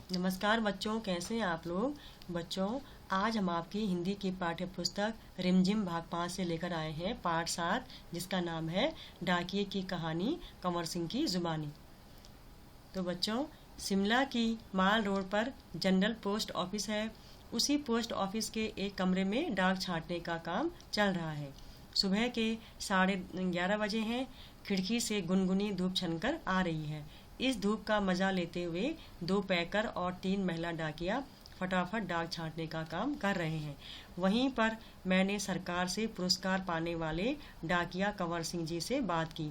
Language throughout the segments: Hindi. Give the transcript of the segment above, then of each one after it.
नमस्कार बच्चों, कैसे हैं आप लोग। बच्चों, आज हम आपकी हिंदी की पाठ्य पुस्तक रिमझिम भाग 5 से लेकर आए हैं पाठ 7, जिसका नाम है डाकिये की कहानी कंवर सिंह की जुबानी। तो बच्चों, शिमला की माल रोड पर जनरल पोस्ट ऑफिस है। उसी पोस्ट ऑफिस के एक कमरे में डाक छांटने का काम चल रहा है। सुबह के 11:30 बजे हैं। खिड़की से गुनगुनी धूप छनकर आ रही है। इस धूप का मजा लेते हुए 2 पैकर और 3 महिला डाकिया फटाफट डाक छांटने का काम कर रहे हैं। वहीं पर मैंने सरकार से पुरस्कार पाने वाले डाकिया कंवर सिंह जी से बात की।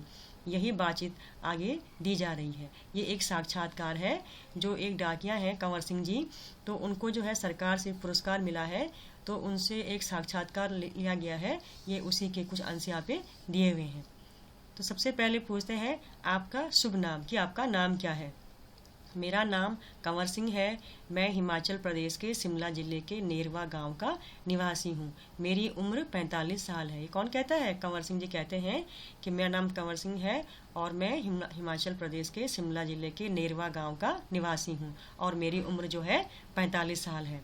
यही बातचीत आगे दी जा रही है। ये एक साक्षात्कार है। जो एक डाकिया हैं कंवर सिंह जी, तो उनको जो है सरकार से पुरस्कार मिला है, तो उनसे एक साक्षात्कार लिया गया है। ये उसी के कुछ अंश यहाँ पे दिए हुए हैं। तो सबसे पहले पूछते हैं आपका शुभ नाम, कि आपका नाम क्या है। मेरा नाम कंवर सिंह है। मैं हिमाचल प्रदेश के शिमला जिले के नेरवा गांव का निवासी हूँ। मेरी उम्र 45 साल है। ये कौन कहता है? कंवर सिंह जी कहते हैं कि मेरा नाम कंवर सिंह है और मैं हिमाचल प्रदेश के शिमला जिले के नेरवा गांव का निवासी हूँ और मेरी उम्र जो है 45 साल है।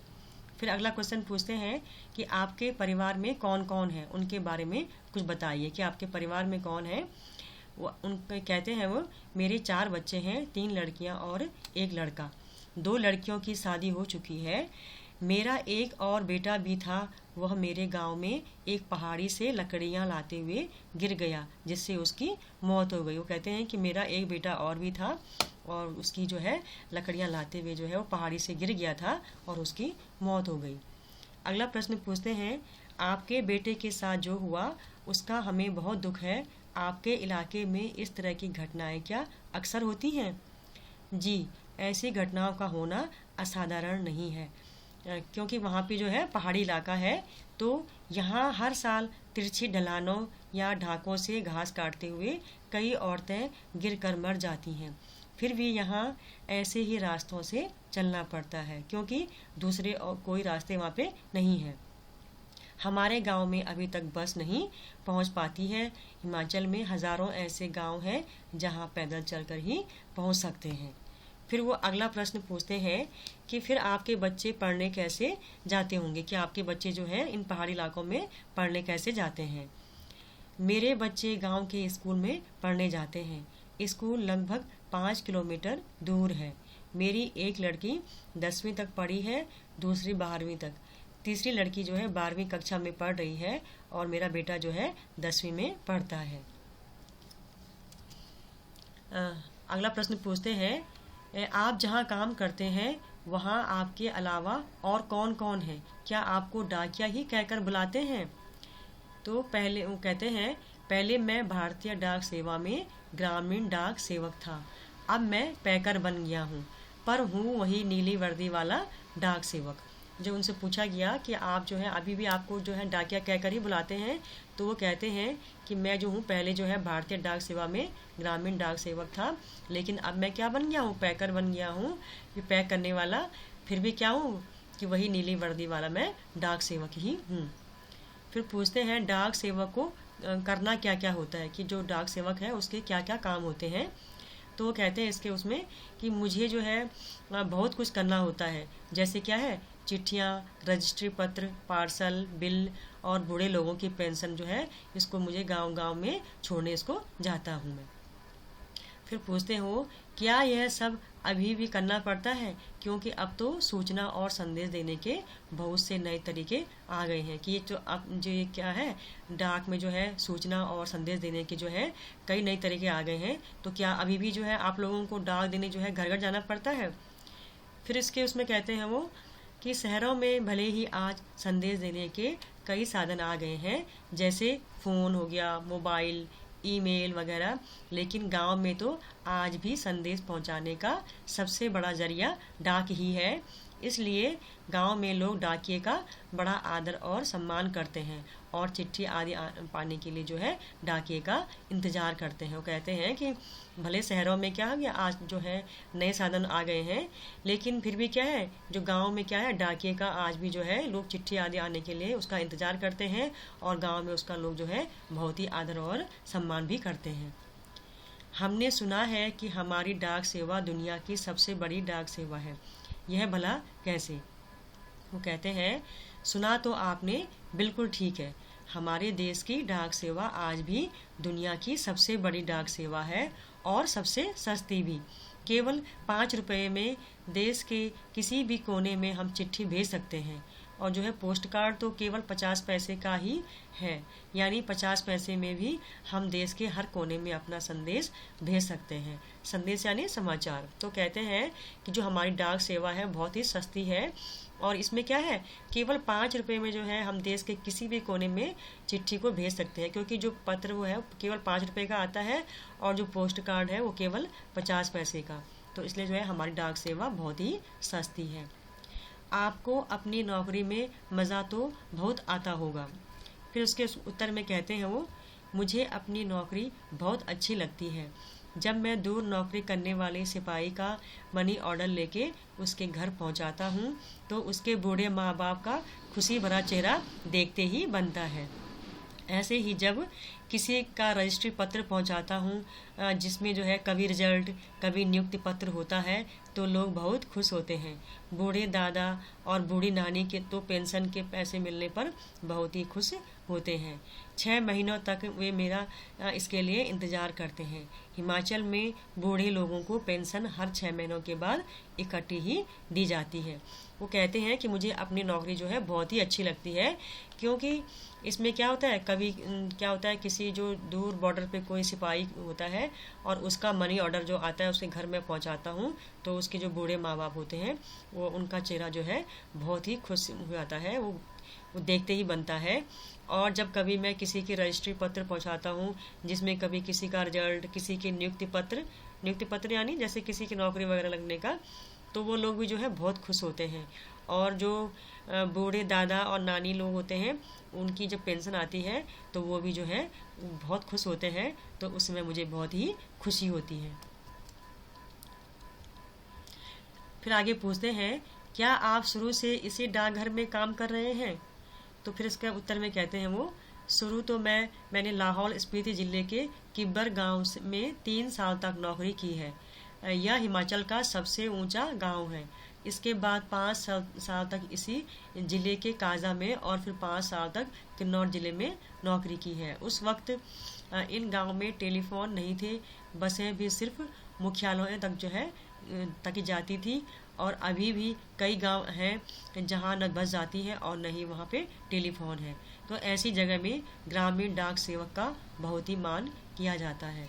फिर अगला क्वेश्चन पूछते हैं कि आपके परिवार में कौन कौन है, उनके बारे में कुछ बताइए कि आपके परिवार में कौन है। वो उनके कहते हैं वो मेरे 4 बच्चे हैं, 3 लड़कियां और 1 लड़का। 2 लड़कियों की शादी हो चुकी है। मेरा एक और बेटा भी था। वह मेरे गांव में एक पहाड़ी से लकड़ियां लाते हुए गिर गया, जिससे उसकी मौत हो गई। वो कहते हैं कि मेरा एक बेटा और भी था और उसकी जो है लकड़ियां लाते हुए जो है वो पहाड़ी से गिर गया था और उसकी मौत हो गई। अगला प्रश्न पूछते हैं आपके बेटे के साथ जो हुआ उसका हमें बहुत दुख है। आपके इलाके में इस तरह की घटनाएं क्या अक्सर होती हैं? जी, ऐसी घटनाओं का होना असाधारण नहीं है, क्योंकि वहाँ पे जो है पहाड़ी इलाका है, तो यहाँ हर साल तिरछी ढलानों या ढाकों से घास काटते हुए कई औरतें गिरकर मर जाती हैं। फिर भी यहाँ ऐसे ही रास्तों से चलना पड़ता है, क्योंकि दूसरे और कोई रास्ते वहाँ पे नहीं है। हमारे गांव में अभी तक बस नहीं पहुंच पाती है। हिमाचल में हज़ारों ऐसे गांव हैं जहां पैदल चलकर ही पहुंच सकते हैं। फिर वो अगला प्रश्न पूछते हैं कि फिर आपके बच्चे पढ़ने कैसे जाते होंगे, कि आपके बच्चे जो हैं इन पहाड़ी इलाकों में पढ़ने कैसे जाते हैं। मेरे बच्चे गांव के स्कूल में पढ़ने जाते हैं। स्कूल लगभग 5 किलोमीटर दूर है। मेरी एक लड़की 10वीं तक पढ़ी है, दूसरी 12वीं तक। तीसरी लड़की जो है 12वीं कक्षा में पढ़ रही है और मेरा बेटा जो है 10वीं में पढ़ता है। अगला प्रश्न पूछते हैं आप जहाँ काम करते हैं वहाँ आपके अलावा और कौन कौन है? क्या आपको डाकिया ही कहकर बुलाते हैं? तो पहले वो कहते हैं पहले मैं भारतीय डाक सेवा में ग्रामीण डाक सेवक था। अब मैं पैकर बन गया हूँ, पर हूँ वही नीली वर्दी वाला डाक सेवक। जो उनसे पूछा गया कि आप जो है अभी भी आपको जो है डाकिया कहकर ही बुलाते हैं, तो वो कहते हैं कि मैं जो हूँ पहले जो है भारतीय डाक सेवा में ग्रामीण डाक सेवक था, लेकिन अब मैं क्या बन गया हूँ? पैकर बन गया हूँ, ये पैक करने वाला। फिर भी क्या हूँ कि वही नीली वर्दी वाला मैं डाक सेवक ही हूँ। फिर पूछते हैं डाक सेवक को करना क्या क्या होता है, कि जो डाक सेवक है उसके क्या क्या काम होते हैं। तो वो कहते हैं इसके उसमें कि मुझे जो है बहुत कुछ करना होता है। जैसे क्या है, चिट्ठियाँ, रजिस्ट्री पत्र, पार्सल, बिल और बूढ़े लोगों की पेंशन जो है इसको मुझे गांव गांव में छोड़ने इसको जाता हूँ मैं। फिर पूछते हो क्या यह सब अभी भी करना पड़ता है, क्योंकि अब तो सूचना और संदेश देने के बहुत से नए तरीके आ गए हैं। कि ये जो अब जो ये क्या है, डाक में जो है सूचना और संदेश देने के जो है कई नए तरीके आ गए हैं, तो क्या अभी भी जो है आप लोगों को डाक देने जो है घर घर जाना पड़ता है? फिर इसके उसमें कहते हैं वो कि शहरों में भले ही आज संदेश देने के कई साधन आ गए हैं, जैसे फ़ोन हो गया, मोबाइल, ईमेल वगैरह, लेकिन गांव में तो आज भी संदेश पहुंचाने का सबसे बड़ा जरिया डाक ही है। इसलिए गांव में लोग डाकिये का बड़ा आदर और सम्मान करते हैं और चिट्ठी आदि पाने के लिए जो है डाकिये का इंतज़ार करते हैं। वो कहते हैं कि भले शहरों में क्या हो गया, आज जो है नए साधन आ गए हैं, लेकिन फिर भी क्या है, जो गांव में क्या है डाकिये का आज भी जो है लोग चिट्ठी आदि आने के लिए उसका इंतज़ार करते हैं और गांव में उसका लोग जो है बहुत ही आदर और सम्मान भी करते हैं। हमने सुना है कि हमारी डाक सेवा दुनिया की सबसे बड़ी डाक सेवा है, यह भला कैसे? वो कहते हैं, सुना तो आपने बिल्कुल ठीक है। हमारे देश की डाक सेवा आज भी दुनिया की सबसे बड़ी डाक सेवा है और सबसे सस्ती भी। केवल 5 रुपये में देश के किसी भी कोने में हम चिट्ठी भेज सकते हैं। और जो है पोस्ट कार्ड तो केवल 50 पैसे का ही है, यानी 50 पैसे में भी हम देश के हर कोने में अपना संदेश भेज सकते हैं। संदेश यानी समाचार। तो कहते हैं कि जो हमारी डाक सेवा है बहुत ही सस्ती है और इसमें क्या है, केवल 5 रुपये में जो है हम देश के किसी भी कोने में चिट्ठी को भेज सकते हैं, क्योंकि जो पत्र वो है केवल 5 रुपये का आता है और जो पोस्ट कार्ड है वो केवल 50 पैसे का। तो इसलिए जो है हमारी डाक सेवा बहुत ही सस्ती है। आपको अपनी नौकरी में मज़ा तो बहुत आता होगा। फिर उसके उत्तर में कहते हैं वो, मुझे अपनी नौकरी बहुत अच्छी लगती है। जब मैं दूर नौकरी करने वाले सिपाही का मनी ऑर्डर लेके उसके घर पहुंचाता हूं, तो उसके बूढ़े माँ बाप का खुशी भरा चेहरा देखते ही बनता है। ऐसे ही जब किसी का रजिस्ट्री पत्र पहुंचाता हूँ जिसमें जो है कभी रिजल्ट कभी नियुक्ति पत्र होता है, तो लोग बहुत खुश होते हैं। बूढ़े दादा और बूढ़ी नानी के तो पेंशन के पैसे मिलने पर बहुत ही खुश होते हैं। 6 महीनों तक वे मेरा इसके लिए इंतज़ार करते हैं। हिमाचल में बूढ़े लोगों को पेंशन हर 6 महीनों के बाद इकट्ठी ही दी जाती है। वो कहते हैं कि मुझे अपनी नौकरी जो है बहुत ही अच्छी लगती है, क्योंकि इसमें क्या होता है, कभी क्या होता है किसी जो दूर बॉर्डर पे कोई सिपाही होता है और उसका मनी ऑर्डर जो आता है उसके घर में पहुंचाता हूँ, तो उसके जो बूढ़े माँ बाप होते हैं वो उनका चेहरा जो है बहुत ही खुश हो जाता है, वो देखते ही बनता है। और जब कभी मैं किसी की रजिस्ट्री पत्र पहुंचाता हूँ जिसमें कभी किसी का रिजल्ट, किसी के नियुक्ति पत्र यानी जैसे किसी की नौकरी वगैरह लगने का, तो वो लोग भी जो है बहुत खुश होते हैं। और जो बूढ़े दादा और नानी लोग होते हैं उनकी जब पेंशन आती है तो वो भी जो है बहुत खुश होते हैं, तो उसमें मुझे बहुत ही खुशी होती है। फिर आगे पूछते हैं, क्या आप शुरू से इसी डाकघर में काम कर रहे हैं? तो फिर इसका उत्तर में कहते हैं वो, शुरू तो मैंने लाहौल स्पीति जिले के किब्बर गांव में 3 साल तक नौकरी की है। यह हिमाचल का सबसे ऊंचा गांव है। इसके बाद 5 साल तक इसी जिले के काजा में और फिर 5 साल तक किन्नौर जिले में नौकरी की है। उस वक्त इन गांव में टेलीफोन नहीं थे, बसें भी सिर्फ मुख्यालयों तक जो है तक जाती थी। और अभी भी कई गांव हैं जहां न बस जाती है और न ही वहां पे टेलीफोन है। तो ऐसी जगह में ग्रामीण डाक सेवक का बहुत ही मान किया जाता है।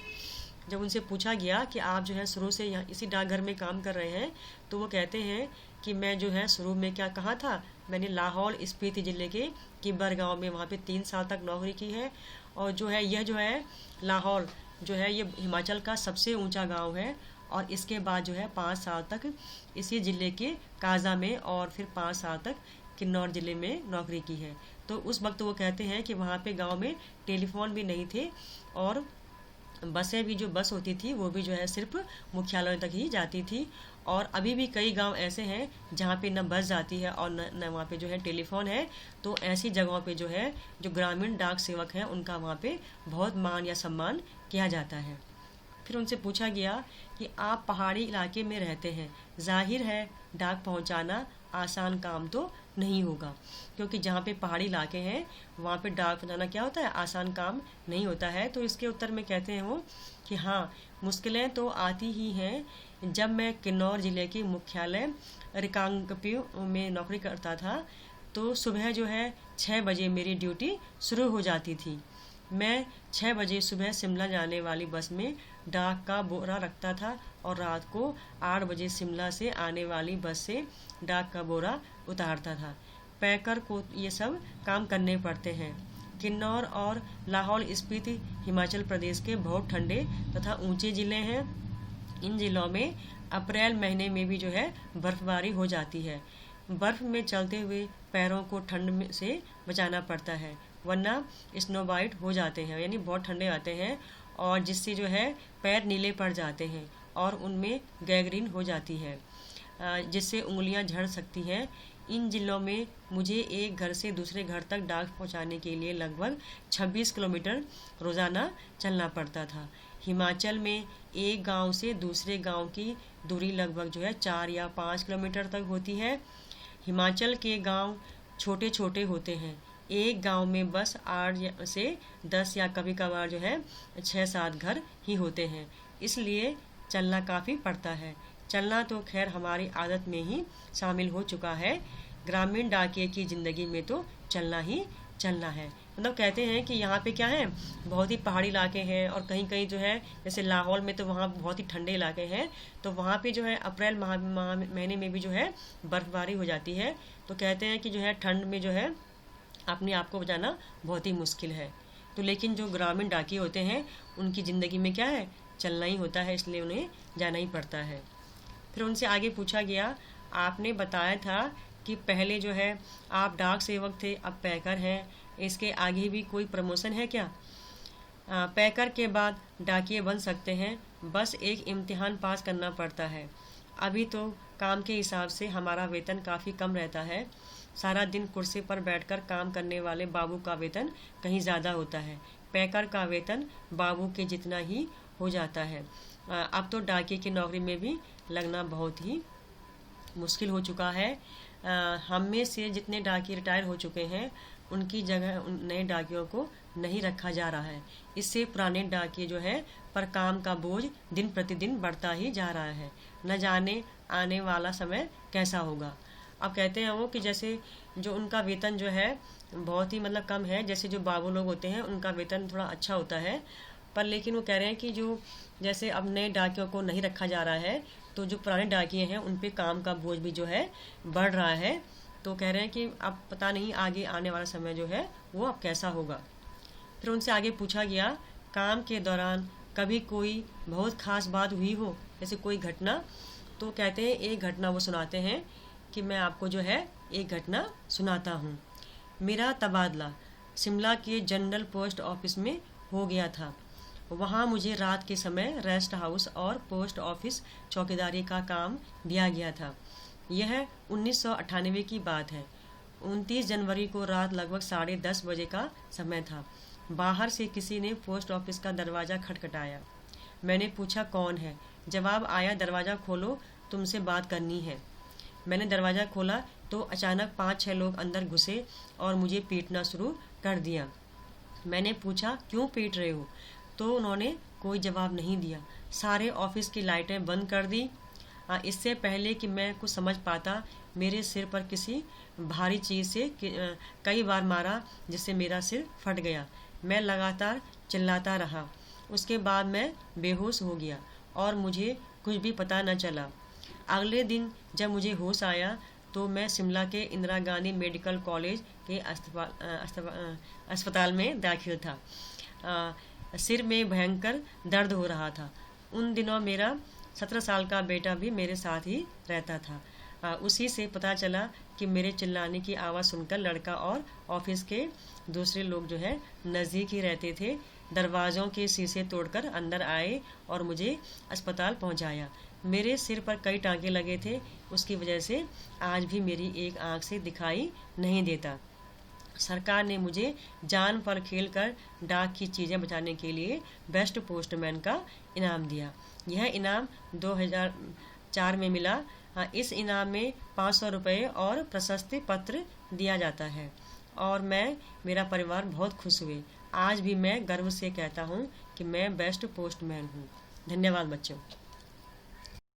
जब उनसे पूछा गया कि आप जो है शुरू से यहाँ इसी डाकघर में काम कर रहे हैं, तो वो कहते हैं कि मैं जो है शुरू में क्या कहा था, मैंने लाहौल स्पीति जिले के किब्बर गांव में वहाँ पे 3 साल तक नौकरी की है। और जो है यह जो है लाहौल जो है ये हिमाचल का सबसे ऊंचा गांव है। और इसके बाद जो है 5 साल तक इसी ज़िले के काजा में और फिर 5 साल तक किन्नौर ज़िले में नौकरी की है। तो उस वक्त वो कहते हैं कि वहाँ पे गांव में टेलीफोन भी नहीं थे और बसें भी जो बस होती थी वो भी जो है सिर्फ मुख्यालय तक ही जाती थी। और अभी भी कई गांव ऐसे हैं जहाँ पे न बस जाती है और न वहाँ पे जो है टेलीफोन है। तो ऐसी जगहों पे जो है जो ग्रामीण डाक सेवक हैं उनका वहाँ पे बहुत मान या सम्मान किया जाता है। फिर उनसे पूछा गया कि आप पहाड़ी इलाके में रहते हैं, जाहिर है डाक पहुंचाना आसान काम तो नहीं होगा, क्योंकि जहाँ पे पहाड़ी इलाके हैं वहाँ पे डाक पहुंचाना क्या होता है, आसान काम नहीं होता है। तो इसके उत्तर में कहते हैं वो कि हाँ, मुश्किलें तो आती ही हैं। जब मैं किन्नौर ज़िले के मुख्यालय रिकांगपिओ में नौकरी करता था तो सुबह जो है 6 बजे मेरी ड्यूटी शुरू हो जाती थी। मैं 6 बजे सुबह शिमला जाने वाली बस में डाक का बोरा रखता था और रात को 8 बजे शिमला से आने वाली बस से डाक का बोरा उतारता था। पैकर को ये सब काम करने पड़ते हैं। किन्नौर और लाहौल स्पीति हिमाचल प्रदेश के बहुत ठंडे तथा ऊंचे ज़िले हैं। इन ज़िलों में अप्रैल महीने में भी जो है बर्फबारी हो जाती है। बर्फ़ में चलते हुए पैरों को ठंड से बचाना पड़ता है, वरना स्नोबाइट हो जाते हैं, यानी बहुत ठंडे आते हैं और जिससे जो है पैर नीले पड़ जाते हैं और उनमें गैंग्रीन हो जाती है, जिससे उंगलियां झड़ सकती हैं। इन जिलों में मुझे एक घर से दूसरे घर तक डाक पहुंचाने के लिए लगभग 26 किलोमीटर रोज़ाना चलना पड़ता था। हिमाचल में एक गांव से दूसरे गांव की दूरी लगभग जो है 4 या 5 किलोमीटर तक होती है। हिमाचल के गांव छोटे छोटे होते हैं। एक गांव में बस 8 से 10 या कभी कभार जो है 6-7 घर ही होते हैं, इसलिए चलना काफ़ी पड़ता है। चलना तो खैर हमारी आदत में ही शामिल हो चुका है। ग्रामीण डाकिये की ज़िंदगी में तो चलना ही चलना है। मतलब कहते हैं कि यहाँ पे क्या है, बहुत ही पहाड़ी इलाके हैं और कहीं कहीं जो है जैसे लाहौल में तो वहाँ बहुत ही ठंडे इलाके हैं, तो वहाँ पे जो है अप्रैल महीने में भी जो है बर्फबारी हो जाती है। तो कहते हैं कि जो है ठंड में जो है अपने आप को बचाना बहुत ही मुश्किल है। तो लेकिन जो ग्रामीण डाकिये होते हैं उनकी ज़िंदगी में क्या है, चलना ही होता है, इसलिए उन्हें जाना ही पड़ता है। फिर उनसे आगे पूछा गया, आपने बताया था कि पहले जो है आप डाक सेवक थे, अब पैकर हैं, इसके आगे भी कोई प्रमोशन है क्या? पैकर के बाद डाकिये बन सकते हैं, बस एक इम्तिहान पास करना पड़ता है। अभी तो काम के हिसाब से हमारा वेतन काफ़ी कम रहता है। सारा दिन कुर्सी पर बैठकर काम करने वाले बाबू का वेतन कहीं ज़्यादा होता है। पैकर का वेतन बाबू के जितना ही हो जाता है। अब तो डाकिये की नौकरी में भी लगना बहुत ही मुश्किल हो चुका है। हम में से जितने डाकिये रिटायर हो चुके हैं उनकी जगह उन नए डाकियों को नहीं रखा जा रहा है। इससे पुराने डाकिये जो है पर काम का बोझ दिन प्रतिदिन बढ़ता ही जा रहा है। न जाने आने वाला समय कैसा होगा। अब कहते हैं वो कि जैसे जो उनका वेतन जो है बहुत ही मतलब कम है, जैसे जो बाबू लोग होते हैं उनका वेतन थोड़ा अच्छा होता है, पर लेकिन वो कह रहे हैं कि जो जैसे अब नए डाकियों को नहीं रखा जा रहा है, तो जो पुराने डाकिये हैं उन पे काम का बोझ भी जो है बढ़ रहा है। तो कह रहे हैं कि अब पता नहीं आगे आने वाला समय जो है वो अब कैसा होगा। फिर उनसे आगे पूछा गया, काम के दौरान कभी कोई बहुत खास बात हुई हो, जैसे कोई घटना? तो कहते हैं एक घटना वो सुनाते हैं कि मैं आपको जो है एक घटना सुनाता हूँ। मेरा तबादला शिमला के जनरल पोस्ट ऑफिस में हो गया था। वहाँ मुझे रात के समय रेस्ट हाउस और पोस्ट ऑफिस चौकीदारी का काम दिया गया था। यह 1998 की बात है। 29 जनवरी को रात लगभग 10:30 बजे का समय था। बाहर से किसी ने पोस्ट ऑफिस का दरवाज़ा खटखटाया। मैंने पूछा कौन है? जवाब आया, दरवाज़ा खोलो, तुमसे बात करनी है। मैंने दरवाज़ा खोला तो अचानक 5-6 लोग अंदर घुसे और मुझे पीटना शुरू कर दिया। मैंने पूछा क्यों पीट रहे हो? तो उन्होंने कोई जवाब नहीं दिया। सारे ऑफिस की लाइटें बंद कर दी। इससे पहले कि मैं कुछ समझ पाता, मेरे सिर पर किसी भारी चीज़ से कई बार मारा, जिससे मेरा सिर फट गया। मैं लगातार चिल्लाता रहा। उसके बाद मैं बेहोश हो गया और मुझे कुछ भी पता न चला। अगले दिन जब मुझे होश आया तो मैं शिमला के इंदिरा गांधी मेडिकल कॉलेज के अस्पताल में दाखिल था। सिर में भयंकर दर्द हो रहा था। उन दिनों मेरा 17 साल का बेटा भी मेरे साथ ही रहता था। उसी से पता चला कि मेरे चिल्लाने की आवाज़ सुनकर लड़का और ऑफिस के दूसरे लोग जो है नज़दीक ही रहते थे, दरवाज़ों के शीशे तोड़कर अंदर आए और मुझे अस्पताल पहुंचाया। मेरे सिर पर कई टांके लगे थे, उसकी वजह से आज भी मेरी एक आंख से दिखाई नहीं देता। सरकार ने मुझे जान पर खेलकर डाक की चीज़ें बचाने के लिए बेस्ट पोस्टमैन का इनाम दिया। यह इनाम 2004 में मिला। इस इनाम में 500 रुपये और प्रशस्ति पत्र दिया जाता है और मेरा परिवार बहुत खुश हुए। आज भी मैं गर्व से कहता हूँ कि मैं बेस्ट पोस्टमैन हूँ। धन्यवाद बच्चों।